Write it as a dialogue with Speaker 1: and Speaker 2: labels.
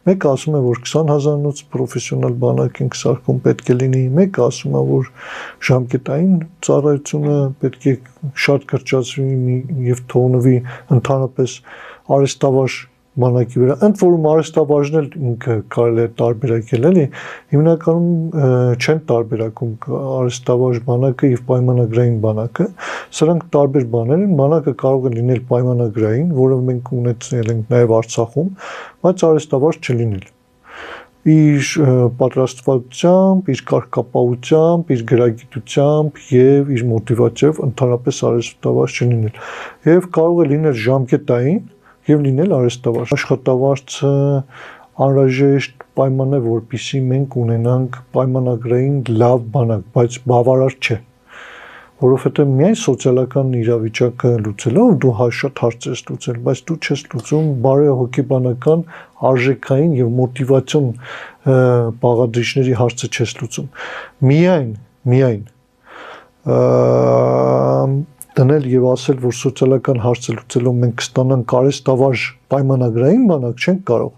Speaker 1: Մեկը ասում է, որ 20,000-ից պրոֆեսիոնալ բանակ ենք սարքում, պետք է լինի, մեկը ասում է, որ ժամկետային ծառայությունը պետք է շատ կրճացվի եւ թողնվի ընդհանրապես արհեստավարժ բանակի վրա, ընդ որում արհեստավարժն էլ ինքը կարելի է տարբերակել, էլի, հիմնականում չեն տարբերակում արհեստավարժ բանակը եւ պայմանագրային բանակը, սրանք տարբեր բաներ են, բանակը կարող է լինել պայմանագրային, որը մենք ունեցել ենք նաեւ Արցախում, բայց արհեստավարժ չլինել իր պատրաստվածությամբ, իր կարգապահությամբ, իր գրագիտությամբ եւ իր մոտիվացիայով ընդհանրապես արհեստավարժ չլինել եւ կարող է լինել ժամկետային եւ լինել արհեստավարժ աշխատավարձը անհրաժեշտ պայման է որպեսզի մենք ունենանք պայմանագրային լավ բանակ բայց բավարար չէ որովհետեւ միայն սոցիալական իրավիճակը լուծելով դու շատ հարց ես լուծել, բայց դու չես լուծում բարոյահոգեբանական արժեքային եւ մոտիվացիոն բաղադրիչների հարցը չես լուծում։ Միայն դնել եւ ասել, որ սոցիալական հարցը լուծելով մենք կստանանք արհեստավարժ պայմանագրային բանակ չենք կարող։